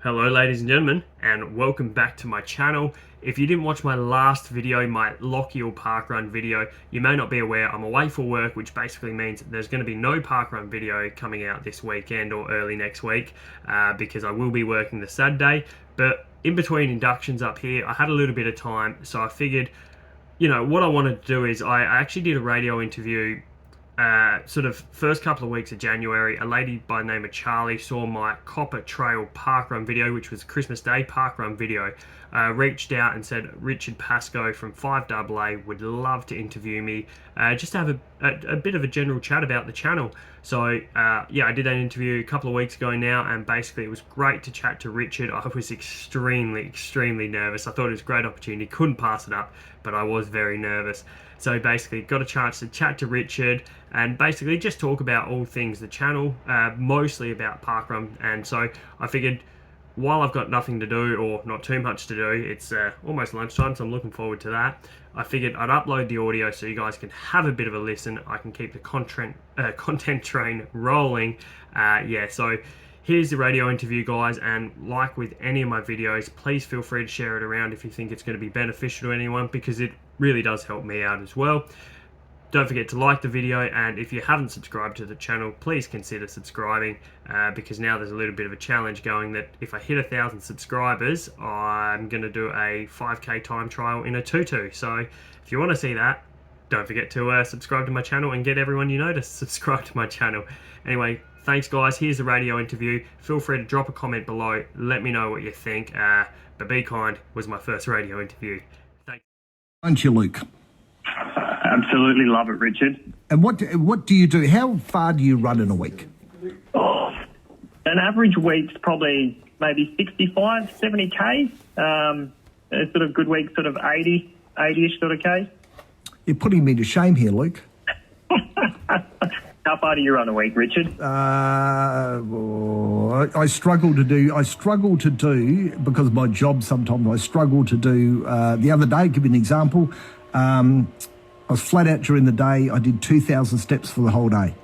Hello ladies and gentlemen, and welcome back to my channel. If you didn't watch my last video, my Lochiel Parkrun video, you may not be aware I'm away for work, which basically means there's going to be no parkrun video coming out this weekend or early next week because I will be working the Saturday. But in between inductions up here, I had a little bit of time, so I figured, you know, what I wanted to do is I actually did a radio interview sort of first couple of weeks of January. A lady by the name of Charlie saw my Copper Trail parkrun video, which was a Christmas Day parkrun video, reached out and said Richard Pascoe from 5AA would love to interview me, just to have a bit of a general chat about the channel. So yeah, I did that interview a couple of weeks ago now, and basically it was great to chat to Richard. I was extremely nervous. I thought it was a great opportunity, couldn't pass it up, but I was very nervous. So basically got a chance to chat to Richard and basically just talk about all things the channel, mostly about parkrun. And so I figured, while I've got nothing to do, or not too much to do, it's almost lunchtime, so I'm looking forward to that. I figured I'd upload the audio so you guys can have a bit of a listen. I can keep the content train rolling. Yeah, so here's the radio interview, guys, and like with any of my videos, please feel free to share it around if you think it's going to be beneficial to anyone, because it really does help me out as well. Don't forget to like the video, and if you haven't subscribed to the channel, please consider subscribing, because now there's a little bit of a challenge going that if I hit 1,000 subscribers, I'm going to do a 5k time trial in a tutu. So if you want to see that, don't forget to subscribe to my channel and get everyone you know to subscribe to my channel. Anyway, thanks guys, here's the radio interview. Feel free to drop a comment below, let me know what you think. But Be Kind was my first radio interview. Thanks. Aren't you, Luke? Absolutely love it, Richard. And what do you do? How far do you run in a week? Oh, an average week's probably maybe 65, 70 Ks. A sort of good week, sort of 80-ish sort of Ks. You're putting me to shame here, Luke. How far do you run a week, Richard? I struggle to do because of my job. Sometimes I struggle to do. The other day, give you an example. I was flat out during the day. I did 2,000 steps for the whole day.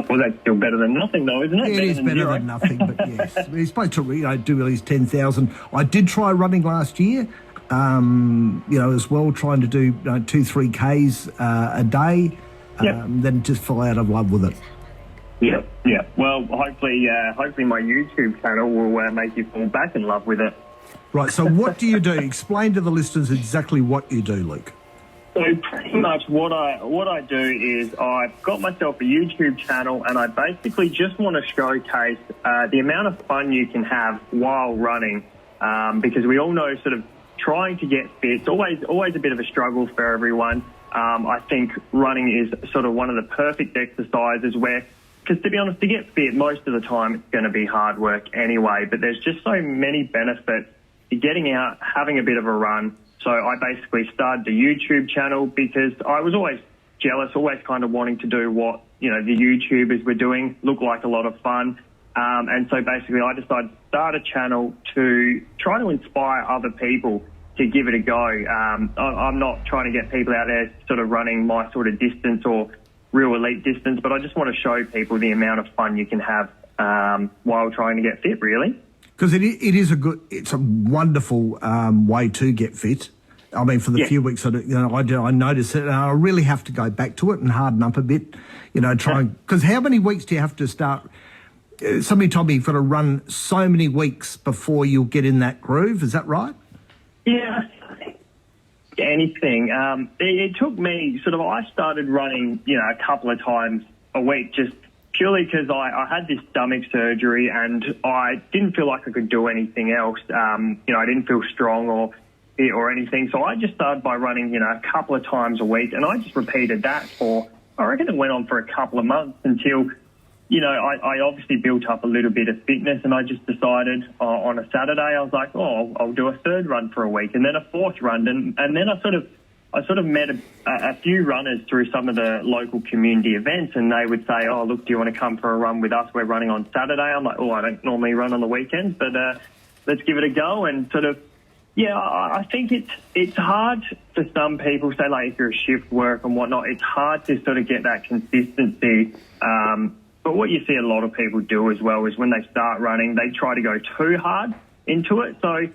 Well, that's still better than nothing, though, isn't it? Yeah, it is better than nothing, but yes. You're supposed to do at least 10,000. I did try running last year, as well, trying to do 2-3 Ks a day. Yep. Then just fell out of love with it. Yeah. Well, hopefully my YouTube channel will make you fall back in love with it. Right, so what do you do? Explain to the listeners exactly what you do, Luke. So pretty much what I do is I've got myself a YouTube channel, and I basically just want to showcase the amount of fun you can have while running, because we all know sort of trying to get fit, it's always a bit of a struggle for everyone. I think running is sort of one of the perfect exercises where, because to be honest, to get fit, most of the time it's going to be hard work anyway, but there's just so many benefits to getting out, having a bit of a run. So I basically started the YouTube channel because I was always jealous, always kind of wanting to do what, the YouTubers were doing, looked like a lot of fun. And so basically I decided to start a channel to try to inspire other people to give it a go. I'm not trying to get people out there sort of running my sort of distance or real elite distance, but I just want to show people the amount of fun you can have while trying to get fit, really. Because it's a wonderful way to get fit. I mean, for the few weeks that I noticed it, and I really have to go back to it and harden up a bit. Because how many weeks do you have to start? Somebody told me you've got to run so many weeks before you'll get in that groove. Is that right? Yeah, anything. It took me I started running, a couple of times a week, just purely because I had this stomach surgery and I didn't feel like I could do anything else. I didn't feel strong or fit or anything. So I just started by running, a couple of times a week, and I just repeated that I reckon it went on for a couple of months until, I obviously built up a little bit of fitness, and I just decided on a Saturday, I was like, I'll do a third run for a week and then a fourth run. And then I sort of met a few runners through some of the local community events, and they would say, look, do you want to come for a run with us? We're running on Saturday. I'm like, I don't normally run on the weekends, but let's give it a go. And I think it's hard for some people, say like if you're a shift work and whatnot, it's hard to sort of get that consistency But what you see a lot of people do as well is when they start running, they try to go too hard into it. So,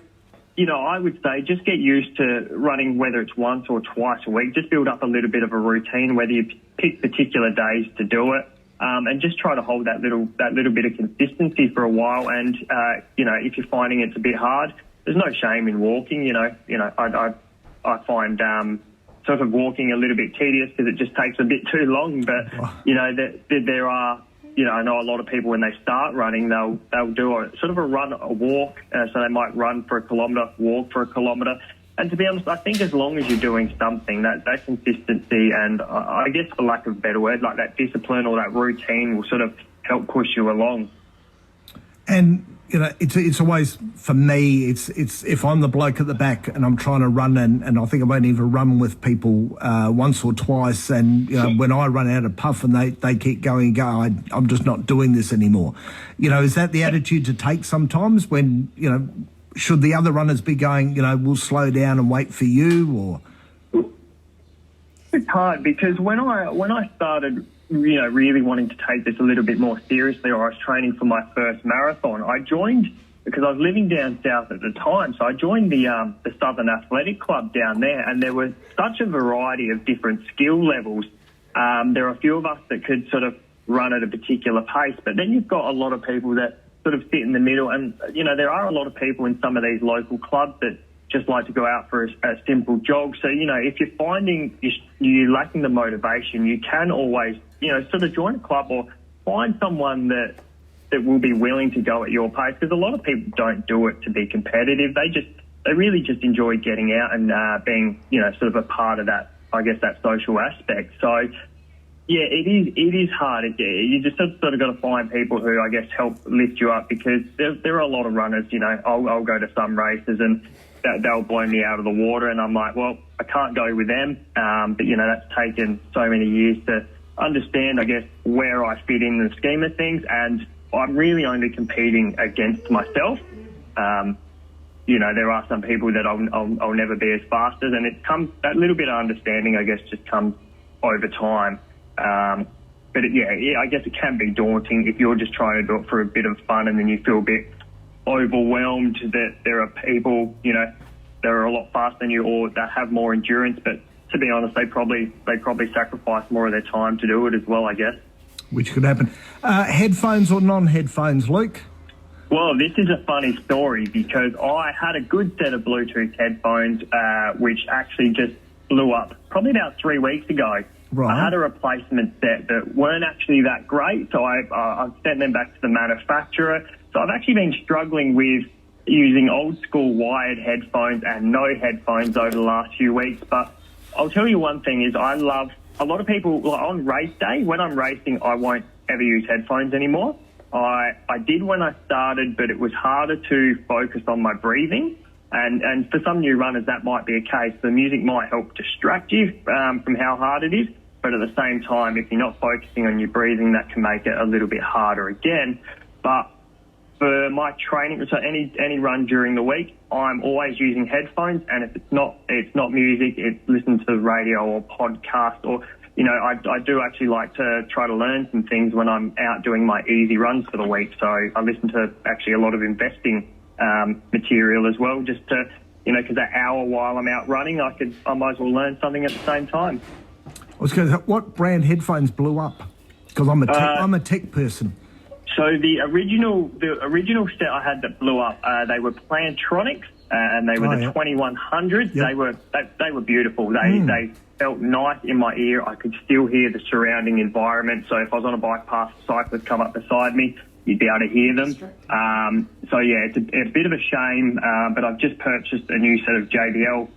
I would say just get used to running, whether it's once or twice a week. Just build up a little bit of a routine, whether you pick particular days to do it, and just try to hold that little bit of consistency for a while. And if you're finding it's a bit hard, there's no shame in walking. I find sort of walking a little bit tedious because it just takes a bit too long. But there are. I know a lot of people when they start running, they'll do a walk. So they might run for a kilometre, walk for a kilometre. And to be honest, I think as long as you're doing something, that consistency and I guess for lack of a better word, like that discipline or that routine will sort of help push you along. And it's always, for me, it's if I'm the bloke at the back and I'm trying to run and I think I've only ever run with people once or twice, and when I run out of puff and they keep going, I'm just not doing this anymore. Is that the attitude to take sometimes when should the other runners be going, we'll slow down and wait for you? Or it's hard because when I started really wanting to take this a little bit more seriously, or I was training for my first marathon, I joined, because I was living down south at the time, so I joined the Southern Athletic Club down there, and there was such a variety of different skill levels. There are a few of us that could sort of run at a particular pace, but then you've got a lot of people that sort of sit in the middle, and, there are a lot of people in some of these local clubs that just like to go out for a simple jog. So, if you're finding you're lacking the motivation, you can always, sort of join a club or find someone that will be willing to go at your pace, because a lot of people don't do it to be competitive. They really just enjoy getting out and being, sort of a part of that, I guess, that social aspect. So, yeah, it is hard. You just sort of got to find people who, I guess, help lift you up, because there are a lot of runners, I'll go to some races and they'll blow me out of the water, and I'm like, well, I can't go with them. But, that's taken so many years to understand, I guess, where I fit in the scheme of things, and I'm really only competing against myself. There are some people that I'll never be as fast as, and it comes, that little bit of understanding, I guess, just comes over time. But I guess it can be daunting if you're just trying to do it for a bit of fun, and then you feel a bit overwhelmed that there are people, that are a lot faster than you or that have more endurance. But to be honest, they probably sacrifice more of their time to do it as well, I guess. Which could happen. Headphones or non-headphones, Luke? Well, this is a funny story because I had a good set of Bluetooth headphones, which actually just blew up probably about 3 weeks ago. Right. I had a replacement set that weren't actually that great, so I sent them back to the manufacturer. So I've actually been struggling with using old school wired headphones and no headphones over the last few weeks. But I'll tell you one thing is I love, a lot of people, on race day, when I'm racing, I won't ever use headphones anymore. I did when I started, but it was harder to focus on my breathing. And for some new runners, that might be a case. The music might help distract you from how hard it is. But at the same time, if you're not focusing on your breathing, that can make it a little bit harder again. But for my training, so any run during the week, I'm always using headphones. And if it's not music, it's listen to radio or podcast, or, I do actually like to try to learn some things when I'm out doing my easy runs for the week. So I listen to actually a lot of investing material as well, just to, because that hour while I'm out running, I might as well learn something at the same time. I was going to say, what brand headphones blew up? Because I'm a tech person. So the original set I had that blew up, they were Plantronics, and they were the 2100s. Yep. They were beautiful. They felt nice in my ear. I could still hear the surrounding environment. So if I was on a bike path, cyclists come up beside me, you'd be able to hear them. So yeah, it's a bit of a shame, but I've just purchased a new set of JBL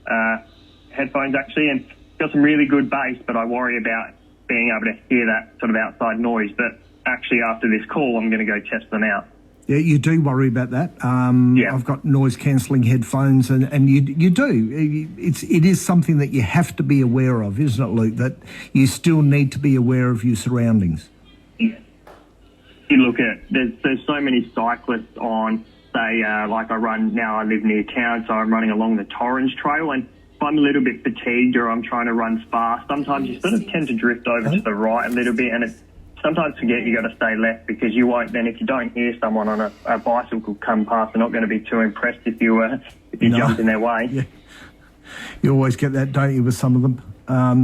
headphones actually, and got some really good bass, but I worry about being able to hear that sort of outside noise. But actually after this call, I'm going to go test them out. Yeah, you do worry about that. I've got noise cancelling headphones, and you do. It is something that you have to be aware of, isn't it, Luke? That you still need to be aware of your surroundings. Yeah. You look at, there's so many cyclists on, say, like I live near town, so I'm running along the Torrens Trail, and if I'm a little bit fatigued or I'm trying to run fast, sometimes you sort of tend to drift over to the right a little bit, and it's sometimes forget you got to stay left, because you won't then, if you don't hear someone on a bicycle come past, they're not going to be too impressed if you jump in their way. Yeah. You always get that, don't you, with some of them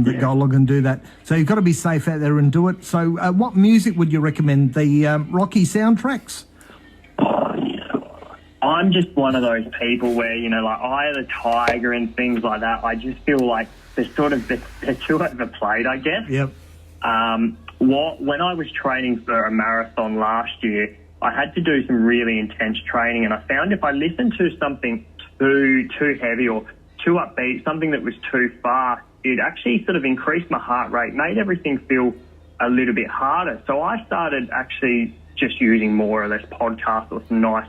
that go along and do that. So you've got to be safe out there and do it. So what music would you recommend? The Rocky soundtracks? I'm just one of those people where, you know, like Eye of the Tiger and things like that, I just feel like they're too overplayed, I guess. Yep. When I was training for a marathon last year, I had to do some really intense training, and I found if I listened to something too heavy or too upbeat, something that was too fast, it actually sort of increased my heart rate, made everything feel a little bit harder. So I started actually just using more or less podcasts or some nice,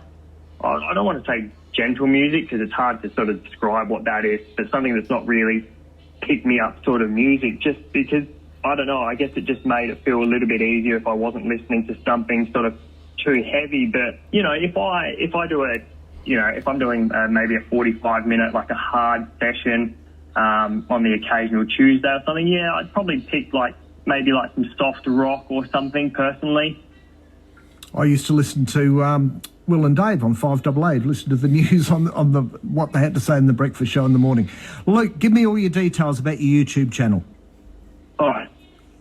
I don't want to say gentle music because it's hard to sort of describe what that is, but something that's not really pick me up sort of music, just because, I don't know, I guess it just made it feel a little bit easier if I wasn't listening to something sort of too heavy. But, you know, if I do if I'm doing maybe a 45-minute, like a hard session on the occasional Tuesday or something, yeah, I'd probably pick maybe some soft rock or something personally. I used to listen to Will and Dave on 5AA, listen to the news on the what they had to say in the breakfast show in the morning. Luke, give me all your details about your YouTube channel. All right.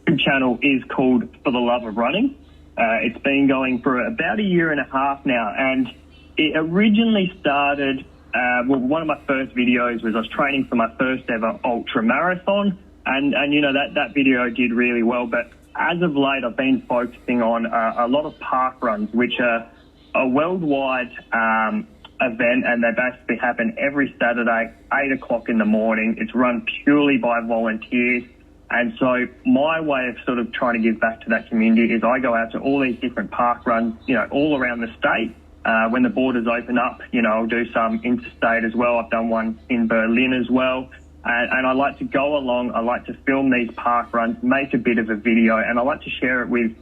YouTube channel is called For the Love of Running. It's been going for about a year and a half now, and it originally started, one of my first videos was I was training for my first ever ultra marathon, and you know, that video did really well, but as of late I've been focusing on a lot of park runs, which are a worldwide event, and they basically happen every Saturday, 8 o'clock in the morning. It's run purely by volunteers. And so my way of sort of trying to give back to that community is I go out to all these different park runs, you know, all around the state. When the borders open up, you know, I'll do some interstate as well. I've done one in Berlin as well. And I like to go along. I like to film these park runs, make a bit of a video, and I like to share it with,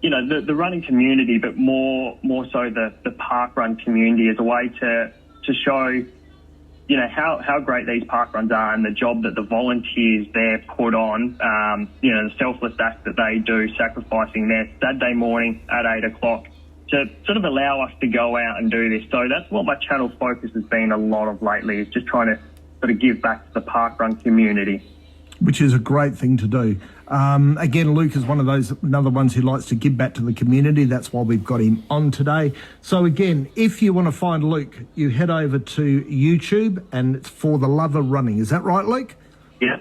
you know, the running community, but more so the park run community, as a way to show, you know, how great these park runs are and the job that the volunteers there put on, you know, the selfless act that they do, sacrificing their Saturday morning at 8 o'clock to sort of allow us to go out and do this. So that's what my channel focus has been a lot of lately, is just trying to sort of give back to the park run community. Which is a great thing to do. Again, Luke is one of those, another ones who likes to give back to the community. That's why we've got him on today. So again, if you want to find Luke, you head over to YouTube, and it's For the Love of Running. Is that right, Luke? Yeah,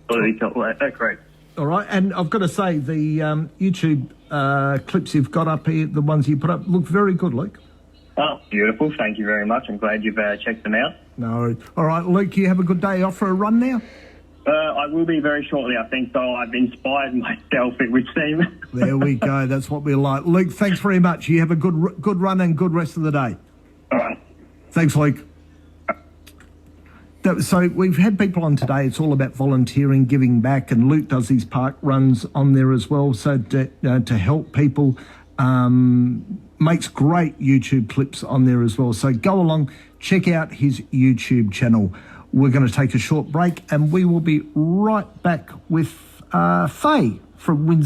that's great. All right, and I've got to say, the YouTube clips you've got up here, the ones you put up, look very good, Luke. Oh, beautiful. Thank you very much. I'm glad you've checked them out. No. All right, Luke, you have a good day off for a run now? I will be very shortly, I think, so I've inspired myself, it would seem. There we go. That's what we like. Luke, thanks very much. You have a good run and good rest of the day. All right. Thanks, Luke. So we've had people on today. It's all about volunteering, giving back, and Luke does these park runs on there as well. So to help people, makes great YouTube clips on there as well. So go along, check out his YouTube channel. We're going to take a short break, and we will be right back with Faye from Windsor.